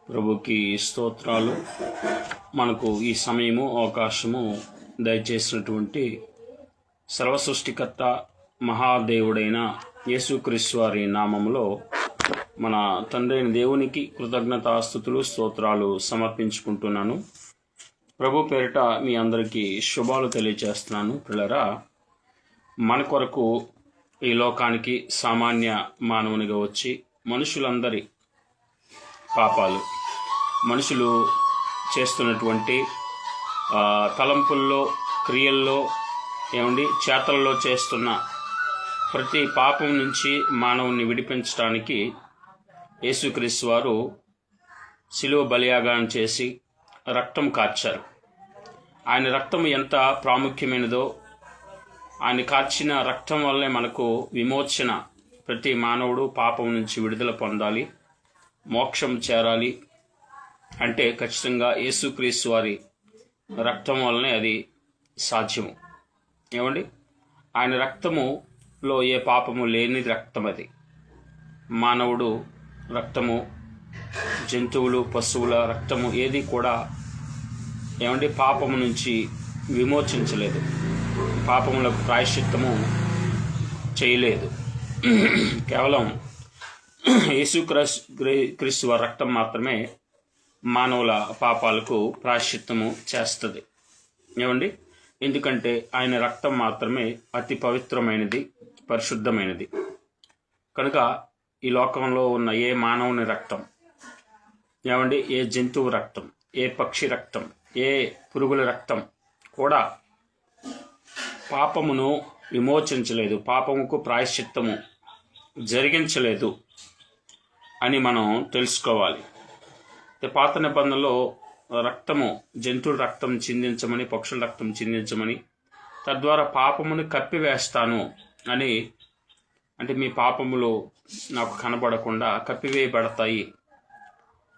ప్రభుకి స్తోత్రాలు. మనకు ఈ సమయము అవకాశము దయచేసినటువంటి సర్వసృష్టికర్త మహాదేవుడైన యేసుక్రీస్తు వారి నామములో మన తండ్రి అయిన దేవునికి కృతజ్ఞతాస్తుతులు స్తోత్రాలు సమర్పించుకుంటున్నాను. ప్రభు పేరిట మీ అందరికీ శుభాలు తెలియజేస్తున్నాను. పిల్లరా, మన కొరకు ఈ లోకానికి సామాన్య మానవునిగా వచ్చి మనుషులందరి పాపాలు, మనుషులు చేస్తున్నటువంటి తలంపుల్లో, క్రియల్లో, చేతల్లో చేస్తున్న ప్రతి పాపం నుంచి మానవుని విడిపించడానికి యేసుక్రీస్తు వారు శిలువ బలియాగం చేసి రక్తం కార్చారు. ఆయన రక్తం ఎంత ప్రాముఖ్యమైనదో, ఆయన కార్చిన రక్తం వల్లే మనకు విమోచన. ప్రతి మానవుడు పాపం నుంచి విడుదల పొందాలి, మోక్షం చేరాలి అంటే ఖచ్చితంగా యేసుక్రీస్తు వారి రక్తం వల్లనే అది సాధ్యము. ఆయన రక్తములో ఏ పాపము లేని రక్తం అది. మానవుడు రక్తము, జంతువులు, పశువుల రక్తము ఏది కూడా పాపము నుంచి విమోచించలేదు, పాపములకు ప్రాయశ్చిత్తము చేయలేదు. కేవలం యేసుక్రీస్తు వారి రక్తం మాత్రమే మానవుల పాపాలకు ప్రాయశ్చిత్తము చేస్తుంది. ఎందుకంటే ఆయన రక్తం మాత్రమే అతి పవిత్రమైనది, పరిశుద్ధమైనది. కనుక ఈ లోకంలో ఉన్న ఏ మానవుని రక్తం, ఏ జంతువు రక్తం, ఏ పక్షి రక్తం, ఏ పురుగుల రక్తం కూడా పాపమును విమోచించలేదు, పాపముకు ప్రాయశ్చిత్తము జరిగించలేదు అని మనం తెలుసుకోవాలి. పాత నిబంధనలో రక్తము, జంతువుల రక్తం చిందించమని, పక్షుల రక్తం చిందించమని, తద్వారా పాపమును కప్పివేస్తాను అని, అంటే మీ పాపములు నాకు కనబడకుండా కప్పివేయబడతాయి,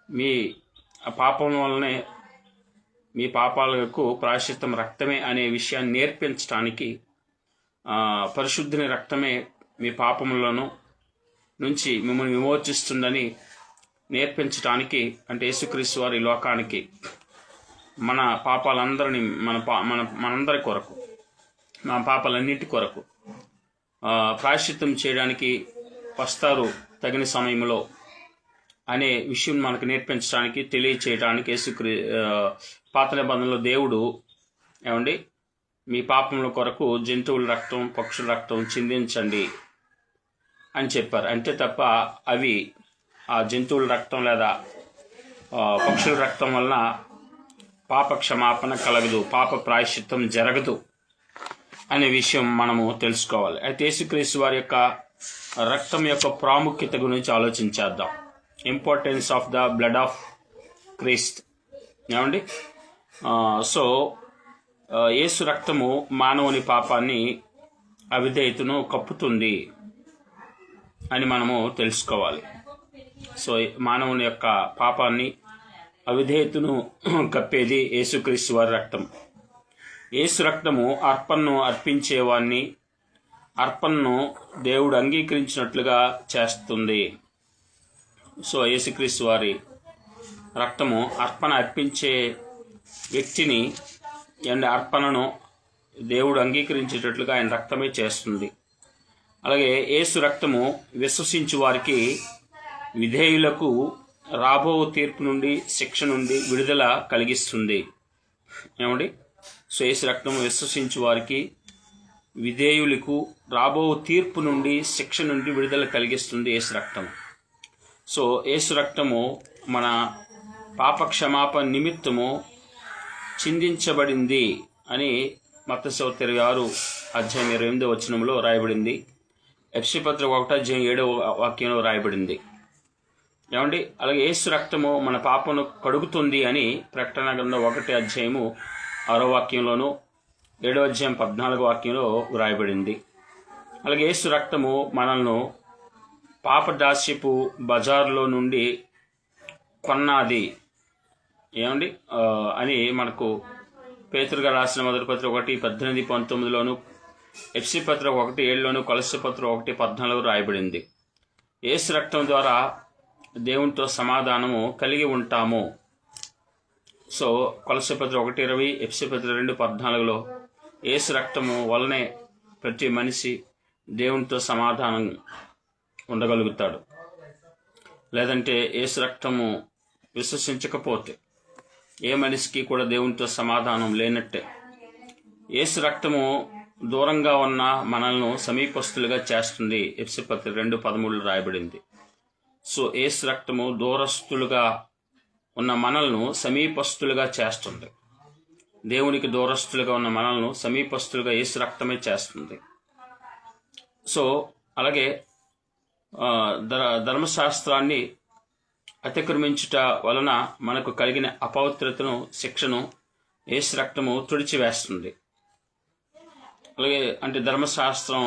మీ పాపం వల్లనే మీ పాపాలకు ప్రాయశ్చిత్తం రక్తమే అనే విషయాన్ని నేర్పించడానికి, పరిశుద్ధుని రక్తమే మీ పాపములను నుంచి మిమ్మల్ని విమోచిస్తుందని నేర్పించడానికి, అంటే యేసుక్రీస్తు వారి లోకానికి మన పాపాలందరినీ మనందరి కొరకు, మన పాపాలన్నిటి కొరకు ప్రాయశ్చిత్తం చేయడానికి వస్తారు తగిన సమయంలో అనే విషయం మనకు నేర్పించడానికి, తెలియచేయడానికి పాత నిబంధనలో దేవుడు మీ పాపముల కొరకు జంతువుల రక్తం, పక్షుల రక్తం చిందించండి అని చెప్పారు. అంతే తప్ప అవి ఆ జంతువుల రక్తం లేదా పక్షుల రక్తం వలన పాప క్షమాపణ కలగదు, పాప ప్రాయశ్చిత్తం జరగదు అనే విషయం మనము తెలుసుకోవాలి. అయితే యేసుక్రీస్తు వారి యొక్క రక్తం యొక్క ప్రాముఖ్యత గురించి ఆలోచించేద్దాం. Importance of the blood of Christ. So యేసు రక్తము మానవుని పాపాన్ని, అవిధేయతను కప్పుతుంది అని మనము తెలుసుకోవాలి. సో మానవుని యొక్క పాపాన్ని, అవిధేయతను కప్పేది యేసుక్రీస్తు వారి రక్తం. యేసు రక్తము అర్పణను అర్పించేవాడిని, అర్పణను దేవుడు అంగీకరించినట్లుగా చేస్తుంది. సో యేసుక్రీస్తు వారి రక్తము అర్పణ అర్పించే వ్యక్తిని, అర్పణను దేవుడు అంగీకరించేటట్లుగా ఆయన రక్తమే చేస్తుంది. అలాగే యేసు రక్తము విశ్వసించు వారికి, విధేయులకు రాబో తీర్పు నుండి, శిక్ష నుండి విడుదల కలిగిస్తుంది. సో యేసు రక్తము విశ్వసించు వారికి, విధేయులకు రాబో తీర్పు నుండి, శిక్ష నుండి విడుదల కలిగిస్తుంది యేసు రక్తం. సో యేసు రక్తము మన పాప క్షమాపణ నిమిత్తము చిందించబడింది అని మత్తయి 26:28 రాయబడింది. ఎఫెసీ పత్రిక 1:7 రాయబడింది. అలాగే యేసు రక్తము మన పాపను కడుగుతుంది అని ప్రకటన గ్రంథం 1:6 7:14 వ్రాయబడింది. అలాగే యేసు రక్తము మనల్ని పాపదాస్యపు బజారులో నుండి కొన్నాది అని మనకు పేతురు గారు రాసిన మొదటి పత్రిక 1:18-19, ఎఫెసీ పత్రిక 1:7, కొలస్సీ పత్రిక 1:14 రాయబడింది. యేసు రక్తం ద్వారా దేవునితో సమాధానము కలిగి ఉంటాము. సో కొలస్సీ పత్రిక 1:20, ఎఫెసీ పత్రిక 2:14 యేసు రక్తము వలనే ప్రతి మనిషి దేవునితో సమాధానం ఉండగలుగుతాడు. లేదంటే యేసు రక్తము విశ్వసించకపోతే ఏ మనిషికి కూడా దేవునితో సమాధానం లేనట్టే. యేసు రక్తము దూరంగా ఉన్న మనల్ని సమీపస్తులుగా చేస్తుంది. ఎఫెసీ పత్రిక 2:13 రాయబడింది. సో యేసు రక్తము దూరస్తులుగా ఉన్న మనల్ని సమీపస్తులుగా చేస్తుంది. దేవునికి దూరస్తులుగా ఉన్న మనల్ని సమీపస్తులుగా యేసు రక్తమే చేస్తుంది. సో అలాగే ధర్మశాస్త్రాన్ని అతిక్రమించుట వలన మనకు కలిగిన అపవిత్రతను, శిక్షను యేసు రక్తము తుడిచివేస్తుంది. అలాగే అంటే ధర్మశాస్త్రం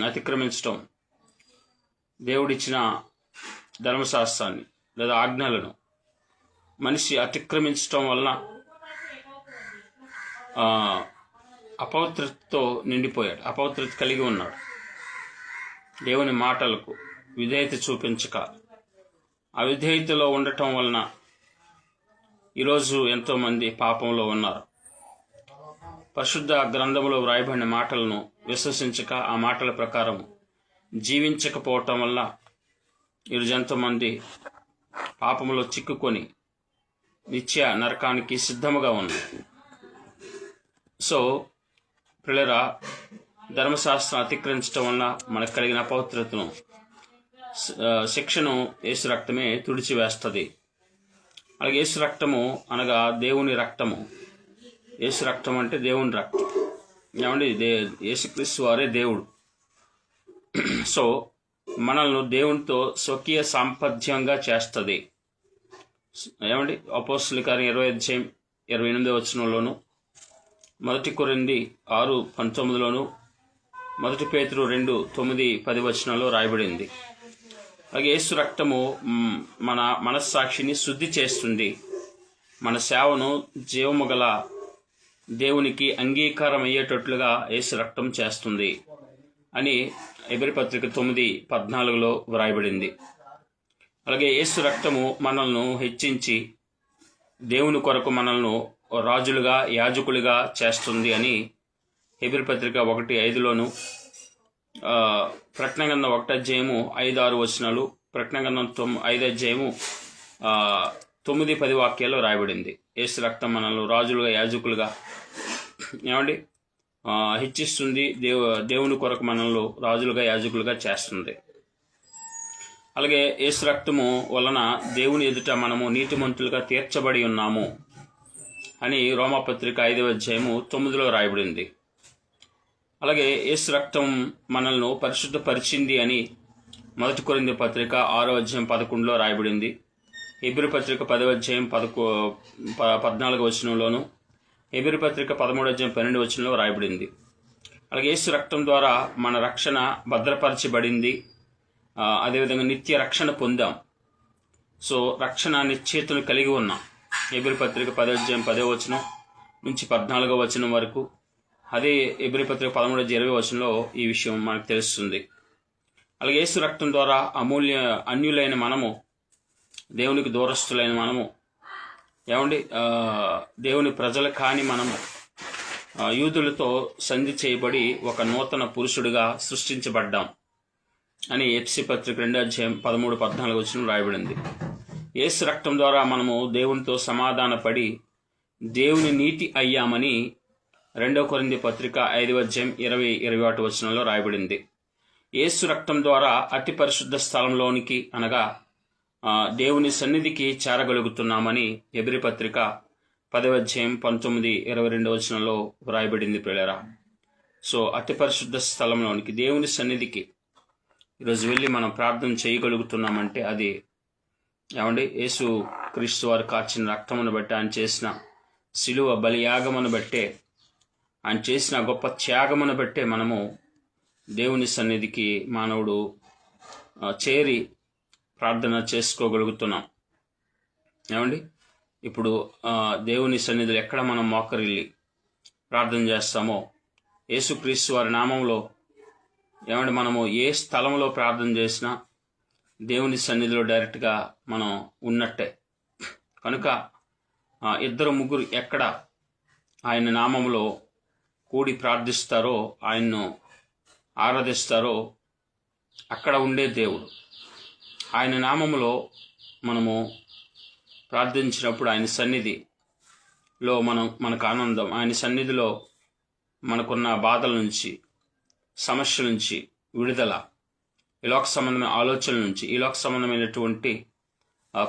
అతిక్రమించటం, దేవుడిచ్చిన ధర్మశాస్త్రాన్ని లేదా ఆజ్ఞలను మనిషి అతిక్రమించటం వలన అపవిత్రతతో నిండిపోయాడు, అపవిత్రత కలిగి ఉన్నాడు. దేవుని మాటలకు విధేయత చూపించక అవిధేయతలో ఉండటం వలన ఈరోజు ఎంతోమంది పాపంలో ఉన్నారు. పరిశుద్ధ గ్రంథంలో వ్రాయబడిన మాటలను విశ్వసించక ఆ మాటల ప్రకారం జీవించకపోవటం వల్ల ఈరోజు ఎంతోమంది పాపంలో చిక్కుకొని నిత్య నరకానికి సిద్ధముగా ఉన్నారు. సో ప్రియులారా, ధర్మశాస్త్రం అతిక్రమించడం వలన మనకు కలిగిన అపవిత్రతను, శిక్షను యేసు రక్తమే తుడిచివేస్తుంది. అలాగే యేసు రక్తము అనగా దేవుని రక్తము. యేసు రక్తం అంటే దేవుని రక్తం. ఏమండి, యేసుక్రీస్తు వారే దేవుడు. సో మనల్ని దేవునితో స్వకీయ సాంపథ్యంగా చేస్తుంది. ఏమండి, అపోస్తలుల కార్యం 20:28 1 కొరింథీ 6:19 1 పేతురు 2:9-10 రాయబడింది. అలాగే యేసు రక్తము మన మనస్సాక్షిని శుద్ధి చేస్తుంది. మన సేవను జీవము గల దేవునికి అంగీకారం అయ్యేటట్లుగా యేసు రక్తం చేస్తుంది అని హెబ్రీ పత్రిక 9:14 వ్రాయబడింది. అలాగే యేసు రక్తము మనల్ని హెచ్చించి దేవుని కొరకు మనల్ని రాజులుగా, యాజకులుగా చేస్తుంది అని హెబ్రీ పత్రిక 1:5 ప్రకటన గ్రంథం 1:5-6 ప్రకటన గ్రంథం 5:9-10 రాయబడింది. యేసు రక్తం మనల్ని రాజులుగా, యాజకులుగా ఏమండి హెచ్చిస్తుంది. దేవుని కొరకు మనల్ని రాజులుగా, యాజకులుగా చేస్తుంది. అలాగే యేసు రక్తము వలన దేవుని ఎదుట మనము నీతిమంతులుగా తీర్చబడి ఉన్నాము అని రోమాపత్రిక 5:9 రాయబడింది. అలాగే యేసు రక్తం మనల్ని పరిశుద్ధపరిచింది అని 1 కొరింథీ పత్రిక 6:11 రాయబడింది. హెబ్రీ పత్రిక 10:14 హెబ్రీ పత్రిక 13:12 రాయబడింది. అలాగే యేసు రక్తం ద్వారా మన రక్షణ భద్రపరచబడింది. అదేవిధంగా నిత్య రక్షణ పొందాం. సో రక్షణ నిశ్చయితను కలిగి ఉన్నాం. హెబ్రీ పత్రిక 10:14 వరకు, అదే హెబ్రీ పత్రిక 13:20 ఈ విషయం మనకు తెలుస్తుంది. అలాగే యేసు రక్తం ద్వారా అన్యులైన మనము, దేవునికి దూరస్తులైన మనము, ఏమండి దేవుని ప్రజలు కాని మనము యూదులతో సంధి చేయబడి ఒక నూతన పురుషుడిగా సృష్టించబడ్డాం అని ఎఫెసీ పత్రిక 2:13-14 రాయబడింది. యేసు రక్తం ద్వారా మనము దేవునితో సమాధానపడి దేవుని నీతి అయ్యామని 2 కొరింథీ పత్రిక 5:20-21 రాయబడింది. యేసు రక్తం ద్వారా అతి పరిశుద్ధ స్థలంలోనికి అనగా దేవుని సన్నిధికి చేరగలుగుతున్నామని హెబ్రీ పత్రిక 10:19-22 వ్రాయబడింది. ప్రియులారా, సో అతి పరిశుద్ధ స్థలంలోనికి, దేవుని సన్నిధికి ఈరోజు వెళ్ళి మనం ప్రార్థన చేయగలుగుతున్నామంటే అది ఏమండి యేసు క్రీస్తు వారు కార్చిన రక్తమును బట్టి, ఆయన చేసిన శిలువ బలియాగమును బట్టే, ఆయన చేసిన గొప్ప త్యాగమును బట్టే మనము దేవుని సన్నిధికి మానవుడు చేరి ప్రార్థన చేసుకోగలుగుతున్నాం. ఏమండి, ఇప్పుడు దేవుని సన్నిధిలో ఎక్కడ మనం మోకరిల్లి ప్రార్థన చేస్తామో, యేసుక్రీస్తు వారి నామంలో ఏమంటే మనము ఏ స్థలంలో ప్రార్థన చేసినా దేవుని సన్నిధిలో డైరెక్ట్గా మనం ఉన్నట్టే. కనుక ఇద్దరు ముగ్గురు ఎక్కడ ఆయన నామములో కూడి ప్రార్థిస్తారో, ఆయన్ను ఆరాధిస్తారో అక్కడ ఉండే దేవుడు. ఆయన నామములో మనము ప్రార్థించినప్పుడు ఆయన సన్నిధిలో మనకు ఆనందం, ఆయన సన్నిధిలో మనకున్న బాధల నుంచి, సమస్యల నుంచి విడుదల, ఈ లోక సంబంధమైన ఆలోచనల నుంచి, ఈ లోక సంబంధమైనటువంటి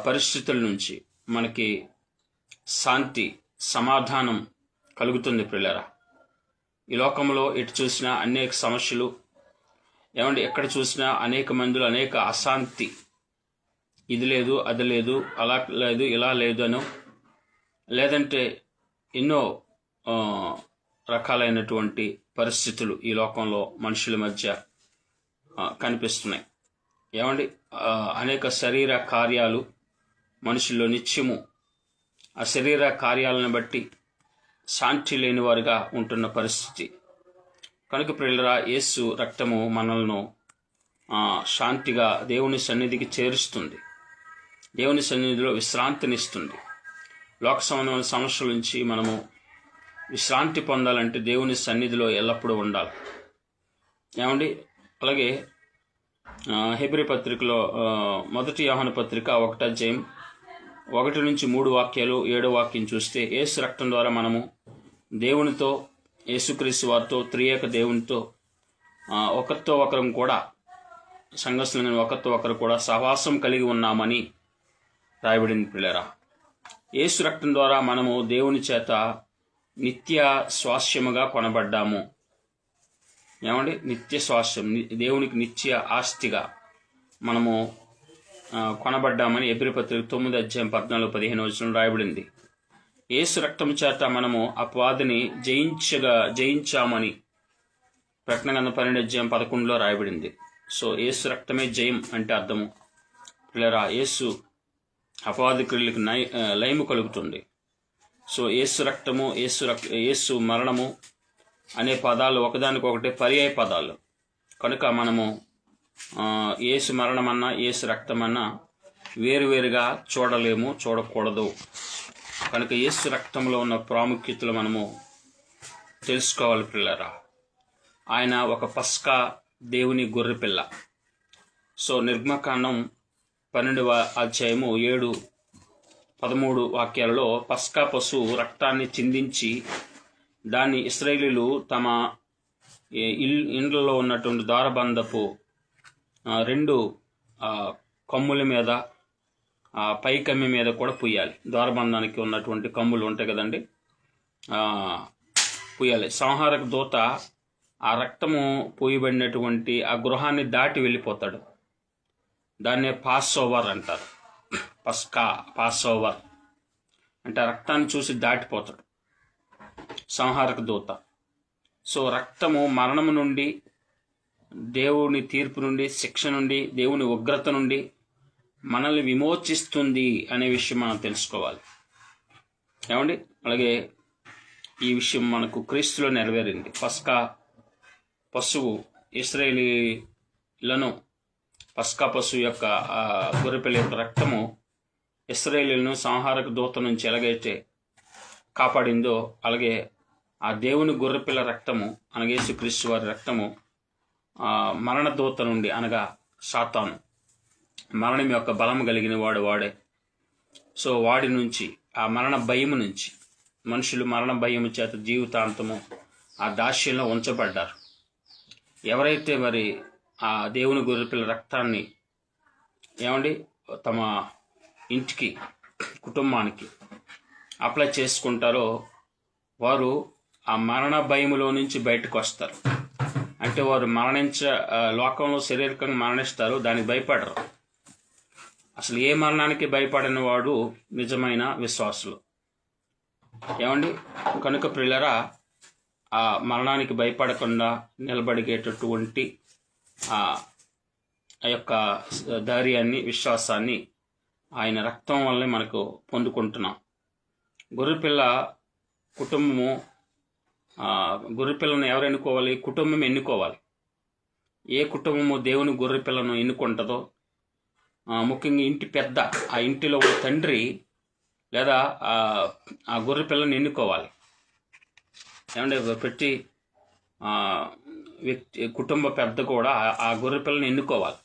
పరిస్థితుల నుంచి మనకి శాంతి, సమాధానం కలుగుతుంది ప్రియులారా. ఈ లోకంలో ఎటు చూసినా అనేక సమస్యలు, ఎక్కడ చూసినా అనేక మందిలో అనేక అశాంతి, ఇది లేదు అది లేదు, అలా లేదు ఇలా లేదు అనో, లేదంటే ఎన్నో రకాలైనటువంటి పరిస్థితులు ఈ లోకంలో మనుషుల మధ్య కనిపిస్తున్నాయి. అనేక శరీర కార్యాలు మనుషుల్లో నిత్యము ఆ శరీర కార్యాలను బట్టి శాంతి లేని వారుగా ఉంటున్న పరిస్థితి. కనుక ప్రియులారా, యేసు రక్తము మనల్ని శాంతిగా దేవుని సన్నిధికి చేరుస్తుంది, దేవుని సన్నిధిలో విశ్రాంతినిస్తుంది. లోక సంబంధమైన సమస్యల నుంచి మనము విశ్రాంతి పొందాలంటే దేవుని సన్నిధిలో ఎల్లప్పుడూ ఉండాలి. అలాగే హెబ్రీ పత్రికలో 1 యోహాను పత్రిక 1వ అధ్యాయం 1-3 వాక్యాలు 7వ వాక్యం చూస్తే, యేసు రక్తం ద్వారా మనము దేవునితో, యేసుక్రీస్తు వారితో, త్రియేక దేవునితో ఒకరితో ఒకరం కూడా, సంఘస్థులైన ఒకరితో ఒకరు కూడా సహవాసం కలిగి ఉన్నామని రాయబడింది ప్రియులారా. యేసు రక్తం ద్వారా మనము దేవుని చేత నిత్య స్వాస్యముగా కొనబడ్డాము. నిత్య స్వాస్యం, దేవునికి నిత్య ఆస్తిగా మనము కొనబడ్డామని హెబ్రీ పత్రిక 9వ అధ్యాయం 14-15 రాయబడింది. యేసు రక్తం చేత మనము అపవాదిని జయించామని ప్రకటన గ్రంథం 12వ అధ్యాయం 11 రాయబడింది. సో యేసు రక్తమే జయం అంటే అర్థము పిల్లరా. యేసు అపవాది క్రియలకు లయము కలుగుతుంది. సో యేసు రక్తము, యేసు మరణము అనే పదాలు ఒకదానికొకటి పర్యాయ పదాలు. కనుక మనము యేసు మరణమన్నా యేసు రక్తమన్నా వేరువేరుగా చూడలేము, చూడకూడదు. కనుక యేసు రక్తంలో ఉన్న ప్రాముఖ్యతలు మనము తెలుసుకోవాలి పిల్లరా. ఆయన ఒక పస్కా దేవుని గొర్రెపిల్ల. సో నిర్గమకాండం 12వ అధ్యాయము 7-13 వాక్యాలలో పస్కా పశువు రక్తాన్ని చిందించి దాన్ని ఇశ్రాయేలీయులు తమ ఇండ్లలో ఉన్నటువంటి ద్వారబంధపు 2 కమ్ముల మీద, పై కమ్మి మీద కూడా పూయాలి. ద్వారబంధానికి ఉన్నటువంటి కమ్ములు ఉంటాయి కదండి, పూయాలి. సంహారక దూత ఆ రక్తము పూయబడినటువంటి ఆ గృహాన్ని దాటి వెళ్ళిపోతాడు. దాన్నే పాస్ ఓవర్ అంటారు. పాస్ ఓవర్ అంటే ఆ రక్తాన్ని చూసి దాటిపోతాడు సంహారక దూత. సో రక్తము మరణము నుండి, దేవుని తీర్పు నుండి, శిక్ష నుండి, దేవుని ఉగ్రత నుండి మనల్ని విమోచిస్తుంది అనే విషయం మనం తెలుసుకోవాలి. అలాగే ఈ విషయం మనకు క్రీస్తులో నెరవేరింది. పస్కా పశువు ఇశ్రాయేలీయులను, పస్కా పశువు యొక్క గొర్రెపిల్ల యొక్క రక్తము ఇశ్రాయేలీయులను సంహారక దూత నుంచి ఎలాగైతే కాపాడిందో, అలాగే ఆ దేవుని గొర్రెపిల్ల రక్తము అనగా యేసుక్రీస్తు వారి రక్తము మరణ దూత నుండి, అనగా సాతాను, మరణం యొక్క బలం కలిగిన వాడే. సో వాడి నుంచి, ఆ మరణ భయము నుంచి, మనుషులు మరణ భయము చేత జీవితాంతము ఆ దాస్యంలో ఉంచబడ్డారు. ఎవరైతే మరి ఆ దేవుని గొర్రెపిల్ల రక్తాన్ని తమ ఇంటికి, కుటుంబానికి అప్లై చేసుకుంటారో వారు ఆ మరణ భయములో నుంచి బయటకు వస్తారు. అంటే వారు లోకంలో శారీరకంగా మరణిస్తారు, దానికి భయపడరు. అసలు ఏ మరణానికి భయపడిన వాడు నిజమైన విశ్వాసులు. కనుక ప్రియులారా, ఆ మరణానికి భయపడకుండా నిలబడిగేటటువంటి ఆ యొక్క ధైర్యాన్ని, విశ్వాసాన్ని ఆయన రక్తం వల్లనే మనకు పొందుకుంటున్నాం. గొర్రెపిల్ల కుటుంబము, గొర్రెపిల్లను ఎవరు ఎన్నుకోవాలి? కుటుంబం ఎన్నుకోవాలి. ఏ కుటుంబము దేవుని గొర్రెపిల్లను ఎన్నుకుంటుందో, ముఖ్యంగా ఇంటి పెద్ద, ఆ ఇంటిలో ఉన్న తండ్రి లేదా ఆ గొర్రె పిల్లని ఎన్నుకోవాలి. ఏమంటే ప్రతి కుటుంబ పెద్ద కూడా ఆ గొర్రె పిల్లని ఎన్నుకోవాలి.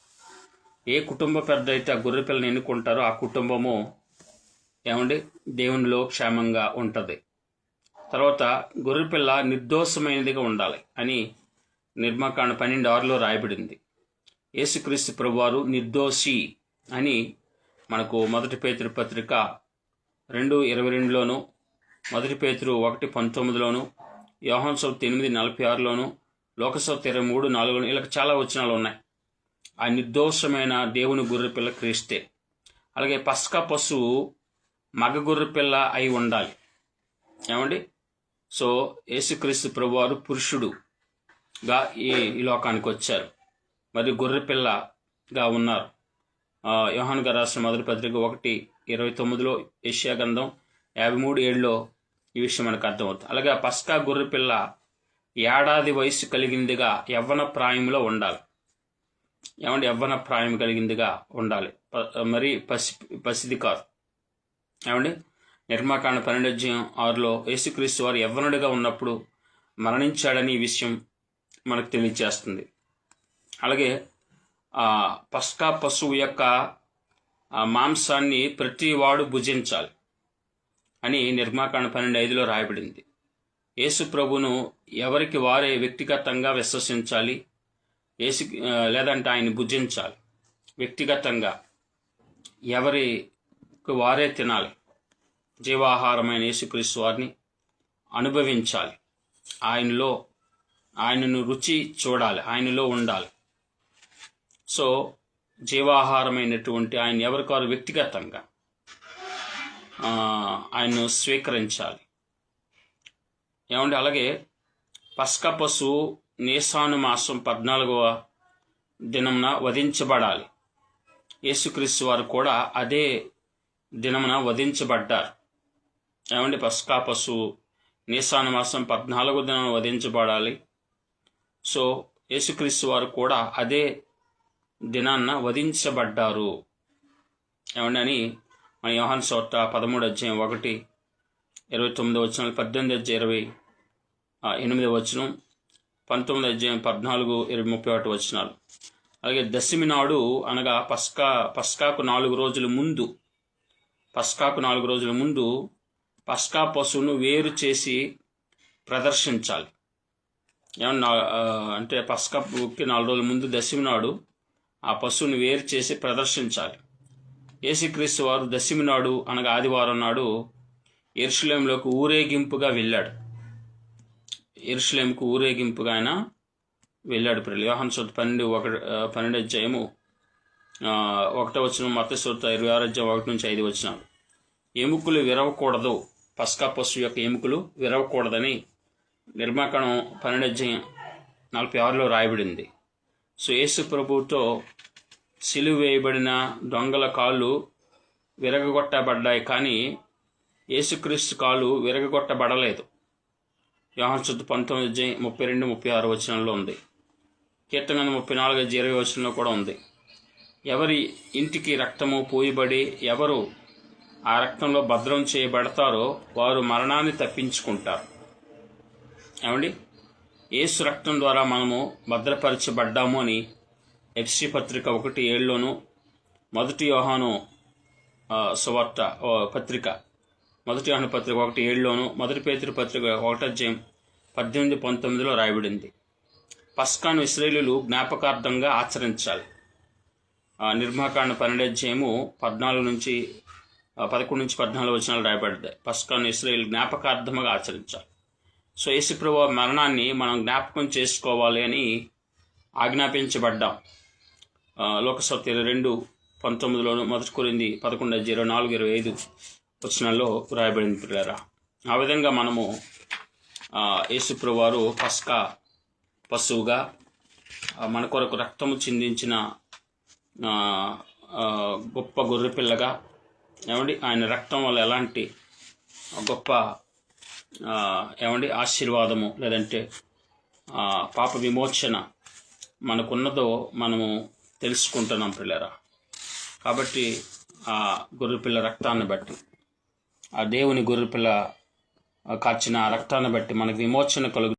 ఏ కుటుంబ పెద్ద అయితే ఆ గొర్రె పిల్లని ఎన్నుకుంటారో ఆ కుటుంబము దేవునిలో క్షేమంగా ఉంటుంది. తర్వాత గొర్రెపిల్ల నిర్దోషమైనదిగా ఉండాలి అని నిర్మాకాండ 12:6లో రాయబడింది. యేసుక్రీస్తు ప్రభువారు నిర్దోషి అని మనకు 1 పేతురు పత్రిక 2:22లోను, 1 పేతురు 1:19లోను, యోహాను సువార్త 8:46లోను, లోకసువార్త 23:4లోను ఇలా చాలా వచనాలు ఉన్నాయి. ఆ నిర్దోషమైన దేవుని గొర్రెపిల్ల క్రీస్తే. అలాగే పస్కా పశువు మగ గొర్రెపిల్ల అయి ఉండాలి. సో యేసుక్రీస్తు ప్రభువారు పురుషుడుగా ఈ లోకానికి వచ్చారు, మరి గొర్రెపిల్లగా ఉన్నారు. యోహాను గారు రాసిన 1 పత్రిక 1:29లో, యెషయా గ్రంథం 53:7లో ఈ విషయం మనకు అర్థమవుతుంది. అలాగే పస్కా గొర్రెపిల్ల ఏడాది వయసు కలిగిందిగా యవ్వన ప్రాయంలో ఉండాలి. యవ్వన ప్రాయం కలిగిందిగా ఉండాలి, మరి పసిది కాదు. నిర్మాకాండ 12:6లో యేసుక్రీస్తు వారు యవ్వనుడిగా ఉన్నప్పుడు మరణించాడని ఈ విషయం మనకు తెలియజేస్తుంది. అలాగే పస్కా పశువు యొక్క మాంసాన్ని ప్రతి వాడు భుజించాలి అని నిర్మాకాండ 12:5లో రాయబడింది. యేసు ప్రభును ఎవరికి వారే వ్యక్తిగతంగా విశ్వసించాలి, లేదంటే ఆయన భుజించాలి. వ్యక్తిగతంగా ఎవరికి వారే తినాలి. జీవాహారమైన యేసుక్రీస్తు వారిని అనుభవించాలి, ఆయనను రుచి చూడాలి, ఆయనలో ఉండాలి. సో జీవాహారమైనటువంటి ఆయన ఎవరికారు వ్యక్తిగతంగా ఆయన్ను స్వీకరించాలి. అలాగే పస్కా పశువు నీసాను మాసం 14వ దినమున వధించబడాలి. యేసుక్రీస్తు వారు కూడా అదే దినమున వధించబడ్డారు. పస్కా పశువు నీసాను మాసం 14వ దినం వధించబడాలి. సో యేసుక్రీస్తు వారు కూడా అదే దినాన్న వధించబడ్డారు. అని మన యోహాను సువార్త 13:1-29 18:28 19:14-21. అలాగే దశమి నాడు అనగా పస్కాకు 4 రోజుల ముందు పస్కా పశువును వేరు చేసి ప్రదర్శించాలి. అంటే పస్కాకి 4 రోజుల ముందు దశమి నాడు ఆ పశువుని వేరు చేసి ప్రదర్శించాలి. యేసుక్రీస్తు వారు దశమి నాడు అనగా ఆదివారం నాడు యెరూషలేములోకి ఊరేగింపుగా వెళ్ళాడు. యెరూషలేముకు ఊరేగింపుగా ఆయన వెళ్ళాడు. యోహాను సువార్త 12:1 మత్తయి సువార్త 26:1-5. ఎముకలు విరవకూడదు, పస్కా పశువు యొక్క ఎముకలు విరవకూడదని నిర్మాకాండం 12:46లో రాయబడింది. సో యేసు ప్రభువుతో సిలువ వేయబడిన దొంగల కాళ్ళు విరగగొట్టబడ్డాయి, కానీ యేసుక్రీస్తు కాళ్ళు విరగగొట్టబడలేదు. యోహాను సువార్త 19:32-36 ఉంది. కీర్తన 34:20 కూడా ఉంది. ఎవరి ఇంటికి రక్తము పోయబడి ఎవరు ఆ రక్తంలో భద్రం చేయబడతారో వారు మరణాన్ని తప్పించుకుంటారు. యేసు రక్తం ద్వారా మనము భద్రపరచబడ్డాము అని ఎఫెసీ పత్రిక 1:7లోను, 1 యోహాను సువార్త పత్రిక 1 యోహాను పత్రిక 1:7లోను, 1 పేతురు పత్రిక 1:18-19లో రాయబడింది. పస్కాను ఇశ్రాయేలీయులు జ్ఞాపకార్థంగా ఆచరించాలి. నిర్మాకాండ 12:11-14 రాయబడ్డాయి. పస్కాను ఇశ్రాయేలు జ్ఞాపకార్థంగా ఆచరించాలి. సో యేసుప్రభువు మరణాన్ని మనం జ్ఞాపకం చేసుకోవాలి అని ఆజ్ఞాపించబడ్డాం. లోకసువార్త 22:19లోను, 1 కొరింథీ 11:04-25 రాయబడింది. పిల్లరా, ఆ విధంగా మనము యేసుప్రభువు వారు పస్కా పశువుగా మన కొరకు రక్తము చిందించిన గొప్ప గొర్రెపిల్లగా ఆయన రక్తం వల్ల ఎలాంటి గొప్ప ఆశీర్వాదము లేదంటే పాప విమోచన మనకున్నదో మనము తెలుసుకుంటున్నాం పిల్లరా. కాబట్టి ఆ గొర్రెపిల్ల రక్తాన్ని బట్టి, ఆ దేవుని గొర్రెపిల్ల కార్చిన రక్తాన్ని బట్టి మనకు విమోచన కలుగు.